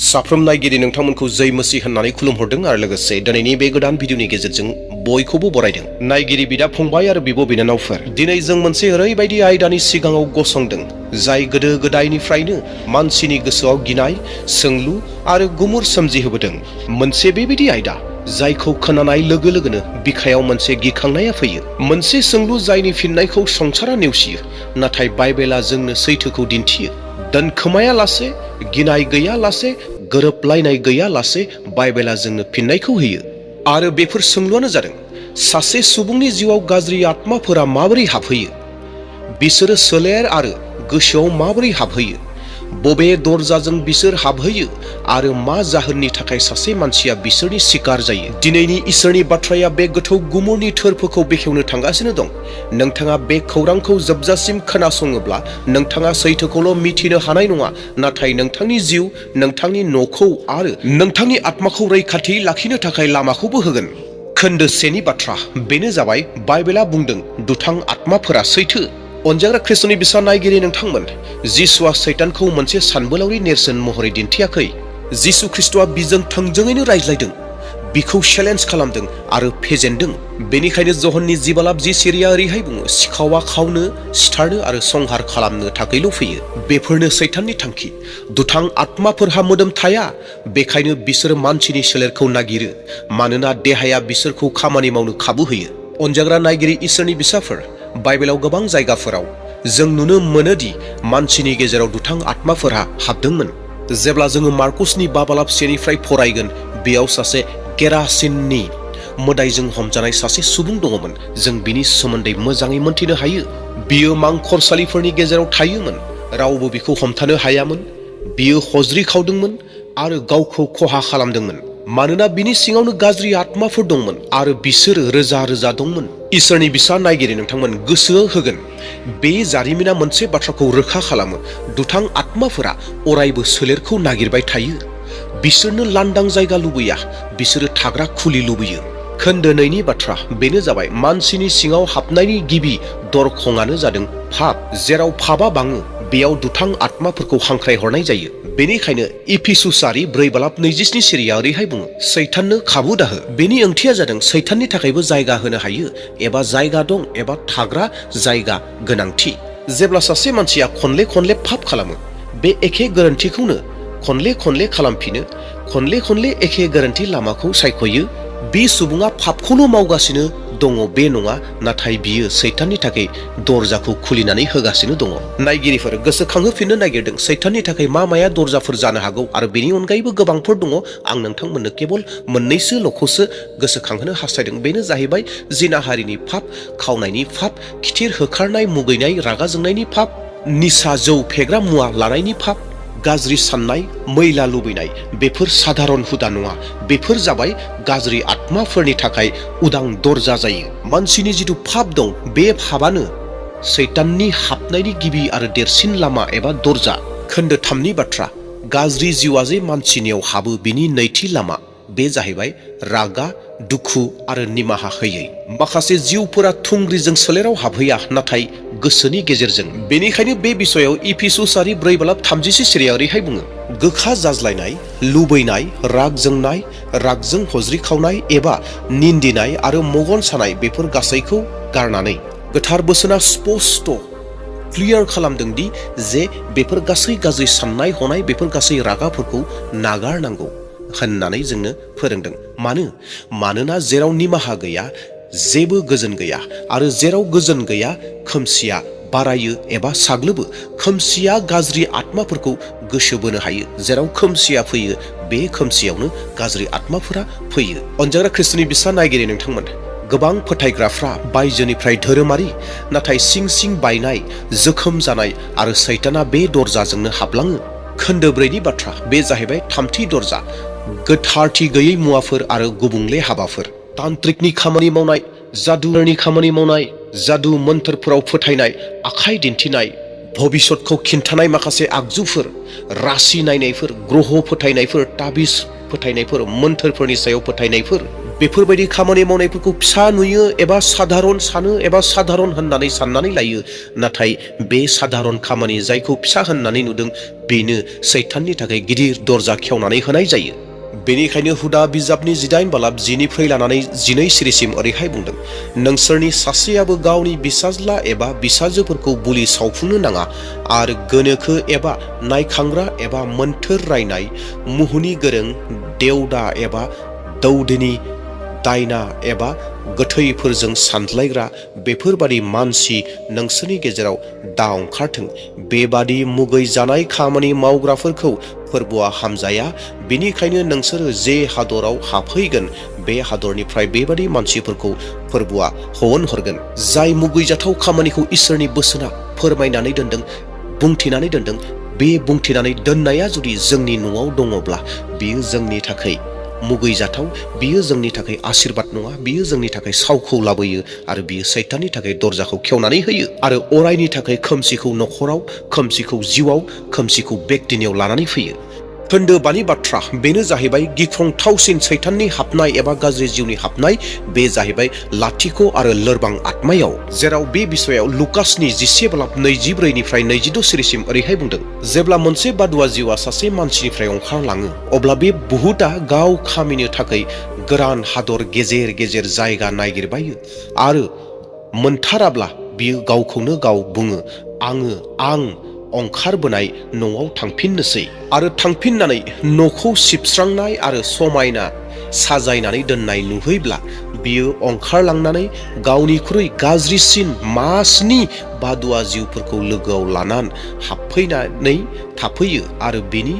साफ्रोम नायगिरि नोंथांमोनखौ जय मसीह होननानै खुलुमहरदों आरो लोगोसे दिनैनि बे गोदान भिडिअनि गेजेरजों बयखौबो बरायदों। नायगिरि बिदा फंबाय आरो बिब' बिनानावफोर, दिनै जों मोनसे ओरैबायदि आयदानि सिगाङाव गसंदों जाय गोदो गोदायनिफ्रायनो मानसिनि गोसोआव गिनाय, सोंलु आरो गुमुर सोमजिहोबोदों। मोनसे बेबायदि आयदा जायखौ खोनानाय लोगो लोगोनो बिखायाव मोनसे गिखांनाया फैयो। मोनसे सोंलु जायनि फिननायखौ संसारा नेवसियो, नाथाय बाइबेला जोंनो सैथोखौ दिन्थियो। दोनखोमायालासे, गिनाय गैयालासे, गोरोबलायनाय गैयालासे बाइबेला जोंनो फिननायखौ होयो। आरो बेफोर सोंलुआनो जादों, सासे सुबुंनि जिउआव गाज्रि आत्माफोरा माबोरै हाबहैयो? बिसोरो सोलेर आरो गोसोआव माबोरै हाबहैयो? बबे दरजाजों बिसोर हाबहैयो आरो मा जाहोननि थाखाय सासे मानसिया बिसोरनि शिकार जायो? दिनैनि इसोरनि बाथ्राया बे गोथौ गुमुरनि थोरफोखौ बेखेवनो थांगासिनो दं। नोंथाङा बे खौरांखौ जोबजासिम खोनासङोब्ला नोंथाङा सैथोखौल' मिथिनो हानाय नङा, नाथाय नोंथांनि जिउ, नोंथांनि न'खौ आरो नोंथांनि आत्माखौ रैखाथि लाखिनो थाखाय लामाखौबो होगोन। खोन्दो 1 नि बाथ्रा बेनो जाबाय, बाइबेला बुंदों दुथां आत्माफोरा सैथो। अनजाग्रा ख्रिस्ट'नि बिसा नायगिरि नोंथांमोन, जिसुआ सैतानखौ मोनसे सानबोलावरि नेरसोन महरै दिन्थियाखै। जिसु ख्रिस्ट'आ बिजों थोंजोङैनो रायज्लायदों, बिखौ चेलेन्ज खालामदों आरो फेजेनदों। बेनिखायनो जहननि 10:10 ओरैहाय बुङो, सिखावा खावनो, सिथारनो आरो संहार खालामनो थाखायल' फैयो। बेफोरनो सैताननि थांखि। दुथां आत्माफोरहा मोदोम थाया, बेखायनो बिसोर मानसिनि सोलेरखौ नागिरो, मानोना देहाया बिसोरखौ खामानि मावनो खाबु होयो। अनजाग्रा नायगिरि इसोरनि बिसाफोर, बाइबेलाव गोबां जायगाफोराव जों नुनो मोनोदि मानसिनि गेजेराव दुथां आत्माफोरहा हाबदोंमोन। जेब्ला जोङो मार्कुसनि 5:1 फरायगोन, बेयाव सासे गेरासिननि मोदायजों हमजानाय सासे सुबुं दङमोन। जों बिनि सोमोन्दै मोजाङै मोनथिनो हायो। बियो मांखरसालिफोरनि गेजेराव थायोमोन, रावबो बिखौ हमथानो हायामोन। बियो हज्रि खावदोंमोन आरो गावखौ खहा खालामदोंमोन, मानोना बिनि सिङावनो गाज्रि आत्माफोर दंमोन आरो बिसोरो रोजा रोजा दंमोन। इसोरनि बिसा नायगिरि नोंथांमोन, गोसो होगोन, बे जारिमिना मोनसे बाथ्राखौ रोखा खालामो। दुथां आत्माफोरा अरायबो सोलेरखौ नागिरबाय थायो। बिसोरनो लांदां जायगा लुबैया, बिसोरो थाग्रा खुलि लुबैयो। खोन्दो 2 नि बाथ्रा बेनो जाबाय, मानसिनि सिङाव हाबनायनि गिबि दरखंआनो जादों पाप। जेराव पापआ बाङो, बेयाव दुथां आत्माफोरखौ हांख्रायहरनाय जायो। बेनिखायनो इफिसुसारि 4:27 ओरैहाय बुङो, सैताननो खाबु दाहो। बेनि ओंथिया जादों, सैताननि थाखायबो जायगा होनो हायो, एबा जायगा दं, एबा थाग्रा जायगा गोनांथि। जेब्ला सासे मानसिया खनले खनले पाप खालामो, बे एखे गोरोन्थिखौनो खनले खनले खालामफिनो, खनले खनले एखे गोरोन्थि लामाखौ सायख'यो, बे सुबुङा पापखौल' मावगासिनो दङ बे नङा, नाथाय बियो सैताननि थाखाय दरजाखौ खुलिनानै होगासिनो दङ। नायगिरिफोर, गोसोखांहोफिननो नागिरदों सैताननि थाखाय मा माया दरजाफोर जानो हागौ, आरो बेनि अनगायैबो गोबांफोर दङ। आं नोंथांमोननो केबल मोननैसोल'खौसो गोसोखांहोनो हास्थायदों। बेनो जाहैबाय, जिनाहारिनि पाप, खावनायनि पाप, खिथिर होखारनाय, मुगैनाय, रागा जोंनायनि पाप, निसा जौ फेग्रा मुवा लानायनि पाप, गाज्रि साननाय, मैला लुबैनाय। बेफोर साधारन हुदा नङा, बेफोर जाबाय गाज्रि आत्माफोरनि थाखाय उदां दरजा जायो। मानसिनि जिथु पाप दं, बे पापानो सैताननि हाबनायनि गिबि आरो देरसिन लामा एबा दरजा। खोन्दो 3 नि बाथ्रा, गाज्रि जिउआ जे मानसिनियाव हाबो, बिनि नैथि लामा बे जाहैबाय रागा, दुखु आरो निमाहा होयै। माखासे जिउफोरा थुंग्रिजों सोलेराव हाबहैया, नाथाय गोसोनि गेजेरजों। बेनिखायनो बे बिसयाव इफिसुसारि 4:36 ओरैहाय बुङो, गोखा जाज्लायनाय, लुबैनाय, राग जोंनाय, रागजों हज्रि खावनाय एबा निन्दिनाय आरो मगन सानाय, बेफोर गासैखौ गारनानै। गोथार बोसोना स्पष्ट क्लियार खालामदों दि जे बेफोर गासै गाज्रि साननाय हनाय, बेफोर गासै रागाफोरखौ नागारनांगौ होननानै जोंनो फोरोंदों। मानोना जेराव निमाहा गैया, जेबो गोजोन गैया, आरो जेराव गोजोन गैया, खोमसिया बारायो एबा साग्लोबो। खोमसिया गाज्रि आत्माफोरखौ गोसो बोनो हायो। जेराव खोमसिया फैयो, बे खोमसियावनो गाज्रि आत्माफोरा फैयो। अनजाग्रा ख्रिस्ट'नि बिसा नायगिरि नोंथांमोन, गोबां फोथायग्राफ्रा बायजोनिफ्राय धोरोमारि, नाथाय सिं सिं बायनाय, जोखोम जानाय, आरो सैताना बे दरजाजोंनो हाबलाङो। खोन्दो 4 नि बाथ्रा बे जाहैबाय थामथि दरजा, गोथारथि गैयै मुवाफोर आरो गुबुंले हाबाफोर। तान्त्रिकनि खामानि मावनाय, जादुगरनि खामानि मावनाय, जादु मोन्थोरफोराव फोथायनाय, आखाइ दिन्थिनाय, भबिष्यतखौ खिन्थानाय माखासे आगजुफोर, राशि नायनायफोर, ग्रह फोथायनायफोर, ताबिज फोथायनायफोर, मोन्थोरफोरनि सायाव फोथायनायफोर, बेफोरबायदि खामानि मावनायफोरखौ फिसा नुयो एबा साधारन सानो एबा साधारन होननानै साननानै लायो। नाथाय बे साधारन खामानि जायखौ फिसा होननानै नुदों बेनो सैताननि थाखाय गिदिर दरजा खेवनानै होनाय जायो। बेनिखायनो हुदा बिजाबनि 18 बालाब 10निफ्राय लानानै 12 सिरिसिम ओरैहाय बुंदों, नोंसोरनि सासेयाबो गावनि बिसाज्ला एबा बिसाजोफोरखौ बुलि सावफुंनो नाङा आरो गोनोखो एबा नायखांग्रा एबा मोन्थोर रायनाय, मुहुनि गोरों, देवदा एबा दौदिनि, दायना एबा गोथैफोरजों सानज्लायग्रा बेफोरबादि मानसि नोंसोरनि गेजेराव दा ओंखारथों। बेबादि मुगै जानाय खामानि मावग्राफोरखौ फोरबोआ हामजाया। बेनिखायनो नोंसोरो जे हादराव हाबफैगोन बे हादरनिफ्राय बेबादि मानसिफोरखौ फोरबोआ हरगोन। जाय मुगैजाथाव खामानिखौ इसोरनि बोसोना फोरमायनानै दोनदों, बुंथिनानै दोनदों, बे बुंथिनानै दोननाया जुदि जोंनि न'आव दङब्ला बियो जोंनि थाखाय मुगैजाथाव, बियो जोंनि थाखाय आशीर्बाद नङा, बियो जोंनि थाखाय सावखौ लाबोयो आरो बियो सैताननि थाखाय दरजाखौ खेवनानै होयो आरो अरायनि थाखाय खोमसिखौ न'खराव, खोमसिखौ जिउआव, खोमसिखौ बेक्तिनियाव लानानै फैयो। खोन्दो 5नि बाथ्रा बेनो जाहैबाय गिख्रंथावसिन सैताननि हाबनाय एबा गाज्रि जिउनि हाबनाय, बे जाहैबाय लाथिख' आरो लोरबां आत्मायाव, जेराव बे बिसयाव लुकासनि 10 बालाब 24निफ्राय 26 सिरिसिम ओरैहाय बुंदों, जेब्ला मोनसे बादुवा जिउआ सासे मानसिनिफ्राय ओंखारलाङो अब्ला बे बुहुता गाव खामिनो थाखाय गोरान हादर गेजेर गेजेर जायगा नागिरबायो आरो मोनथाराब्ला बियो गावखौनो गाव बुङो, आं ओंखारबोनाय न'आव थांफिननोसै आरो थांफिननानै न'खौ सिबस्रांनाय आरो समायना साजायनानै दोननाय नुहैब्ला बियो ओंखारलांनानै गावनिख्रुइ गाज्रिसिन मासनि बादुवा जिउफोरखौ लोगोआव लानानै हाबफैनानै थाफैयो आरो बेनि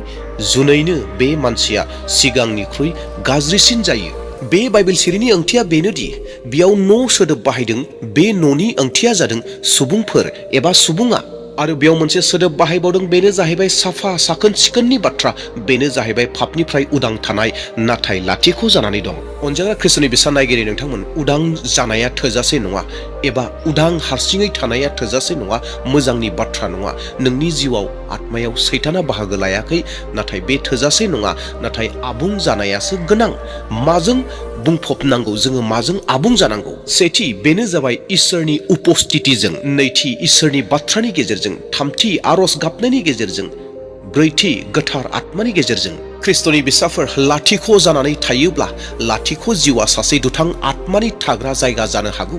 जुनैनो बे मानसिया सिगांनिख्रुइ गाज्रिसिन जायो। बे बाइबेल सिरिनि ओंथिया बेनोदि बेयाव न' सोदोब बाहायदों, बे न'नि ओंथिया जादों सुबुंफोर एबा सुबुङा, आरो बेयाव मोनसे सोदोब बाहायबावदों, बेनो जाहैबाय साफा साखोन सिखोननि बाथ्रा, बेनो जाहैबाय पापनिफ्राय उदां थानाय नाथाय लाथिख' जानानै दं। अनजाग्रा ख्रिस्ट'नि बिसान नायगिरि नोंथांमोन, उदां जानाया थोजासे नङा एबा उदां हारसिङै थानाया थोजासे नङा, मोजांनि बाथ्रा नङा। नोंनि जिउआव आत्मायाव सैताना बाहागो लायाखै, नाथाय बे थोजासे नङा, नाथाय आबुं जानायासो गोनां। माजों बुंफबनांगौ, जोङो माजों आबुं जानांगौ? सेथि बेनो जाबाय इसोरनि उपस्थितिजों, नैथि इसोरनि बाथ्रानि गेजेरजों, थामथि आरज गाबनायनि गेजेरजों, ब्रैथि गोथार आत्मानि गेजेरजों। ख्रिस्ट'नि बिसाफोर, लाथिख' जानानै थायोब्ला लाथिख' जिउआ सासे दुथां आत्मानि थाग्रा जायगा जानो हागौ।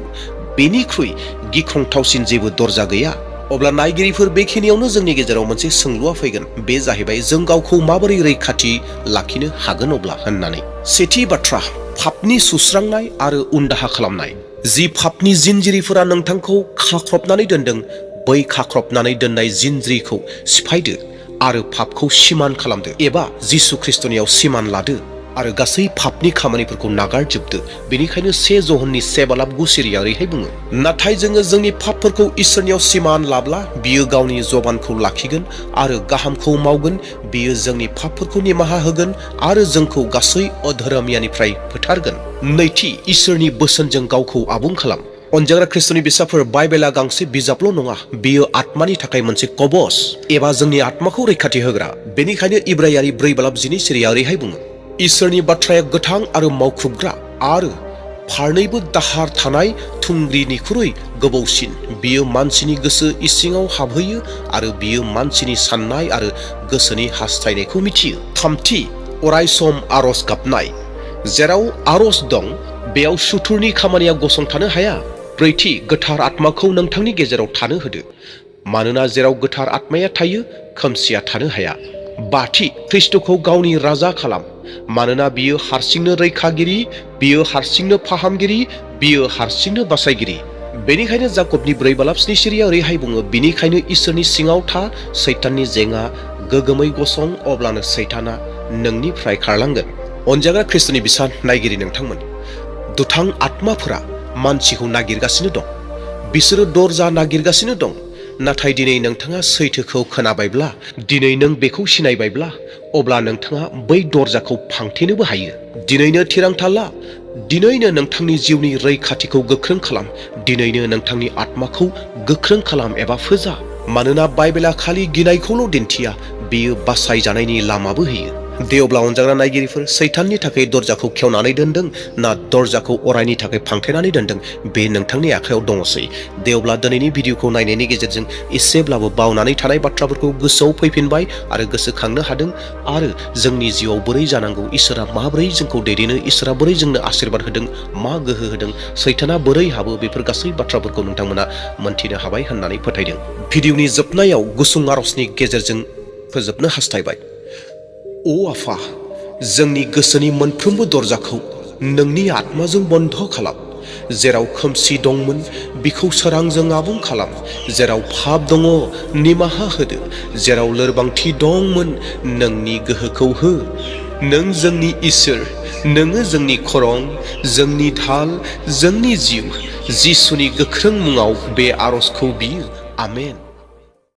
बेनिख्रुइ गिख्रंथावसिन जेबो दरजा गैया। अब्ला नायगिरिफोर, बेखिनियावनो जोंनि गेजेराव मोनसे सोंलुआ फैगोन, बे जाहैबाय जों गावखौ माबोरै रैखाथि लाखिनो हागोन अब्ला होननानै। सेथि बाथ्रा, पापनि सुस्रांनाय आरो उनदाहा खालामनाय। जि पापनि जिनजिरिफोरा नोंथांखौ खाख्रबनानै दोनदों, बै खाख्रबनानै दोननाय जिनज्रिखौ सिफायदो आरो पापखौ सिमान खालामदो एबा जिसु ख्रिस्ट'नियाव सिमान लादो आरो गासै पापनि खामानिफोरखौ नागारजोबदो। बेनिखायनो 1 ज'हननि 1 बालाब 9 सिरिया ओरैहाय बुङो, नाथाय जोङो जोंनि पापफोरखौ इसोरनियाव सिमान लाब्ला बियो गावनि जबानखौ लाखिगोन आरो गाहामखौ मावगोन। बियो जोंनि पापफोरखौ निमाहा होगोन आरो जोंखौ गासै अधर्मियानिफ्राय फोथारगोन। नैथि, इसोरनि बोसोनजों गावखौ आबुं खालाम। अनजाग्रा ख्रिस्ट'नि बिसाफोर, बाइबेला गांसे बिजाबल' नङा, बेयो आत्मानि थाखाय मोनसे कबच एबा जोंनि आत्माखौ रैखाथि होग्रा। बेनिखायनो इब्रायारि 4 बालाब 12 सिरिया ओरैहाय बुङो, इसोरनि बाथ्राया गोथां आरो मावख्रुबग्रा आरो फारनैबो दाहार थानाय थुंग्रिनिख्रुइ गोबौसिन। बियो मानसिनि गोसो इसिङाव हाबहैयो आरो बियो मानसिनि साननाय आरो गोसोनि हास्थायनायखौ मिथियो। थामथि, अरायसम आरज गाबनाय। जेराव आरज दं बेयाव सुथुरनि खामानिया गसंथानो हाया। ब्रैथि, गोथार आत्माखौ नोंथांनि गेजेराव थानो होदो, मानोना जेराव गोथार आत्माया थायो खोमसिया थानो हाया। बाथि, ख्रिस्ट'खौ गावनि राजा खालाम, मानोना बियो हारसिंनो रैखागिरि, बियो हारसिंनो फाहामगिरि, बियो हारसिंनो बासायगिरि। बेनिखायनो जाकबनि 4 बालाब 7 सिरिया ओरैहाय बुङो, बिनिखायनो इसोरनि सिङाव था, सैताननि जेंआ गोगोमै गसं, अब्लानो सैताना नोंनिफ्राय खारलांगोन। अनजाग्रा ख्रिस्ट'नि बिसान नायगिरि नोंथांमोन, दुथां आत्माफोरा मानसिखौ नागिरगासिनो दं, बिसोरो दरजा नागिरगासिनो दं। नाथाय दिनै नोंथाङा सैथोखौ खोनाबायब्ला, दिनै नों बेखौ सिनायबायब्ला, अब्ला नोंथाङा बै दरजाखौ फांथेनोबो हायो। दिनैनो थिरांथा ला, दिनैनो नोंथांनि जिउनि रैखाथिखौ गोख्रों खालाम, दिनैनो नोंथांनि आत्माखौ गोख्रों खालाम एबा फोजा। मानोना बाइबेला खालि गिनायखौल' दिन्थिया, बेयो बासायजानायनि लामाबो होयो। देवब्ला अनजाग्रा नायगिरिफोर, सैताननि थाखाय दरजाखौ खेवनानै दोनदों ना दरजाखौ अरायनि थाखाय फांथेनानै दोनदों बे नोंथांनि आखायाव दङसै। देवब्ला दिनैनि भिडिअखौ नायनायनि गेजेरजों एसेब्लाबो बावनानै थानाय बाथ्राफोरखौ गोसोआव फैफिनबाय आरो गोसोखांनो हादों आरो जोंनि जिउआव बोरै जानांगौ, इसोरा माबोरै जोंखौ दैदेनो, इसोरा बोरै जोंनो आशीर्बाद होदों, मा गोहो होदों, सैताना बोरै हाबो, बेफोर गासै बाथ्राफोरखौ नोंथांमोना मोनथिनो हाबाय होननानै फोथायदों। भिडिअनि जोबनायाव गुसुं आरजनि गेजेरजों फोजोबनो हास्थायबाय। अ आफा, जोंनि गोसोनि मोनफ्रोमबो दरजाखौ नोंनि आत्माजों बन्द खालाम। जेराव खोमसि दंमोन बिखौ सोरांजों आबुं खालाम। जेराव पाप दङ निमाहा होदो। जेराव लोरबांथि दंमोन नोंनि गोहोखौ हो। नों जोंनि इसोर, नोङो जोंनि खरं, जोंनि ढाल, जोंनि जिउ। जिसुनि गोख्रों मुङाव बे आरजखौ बियो। आमेन।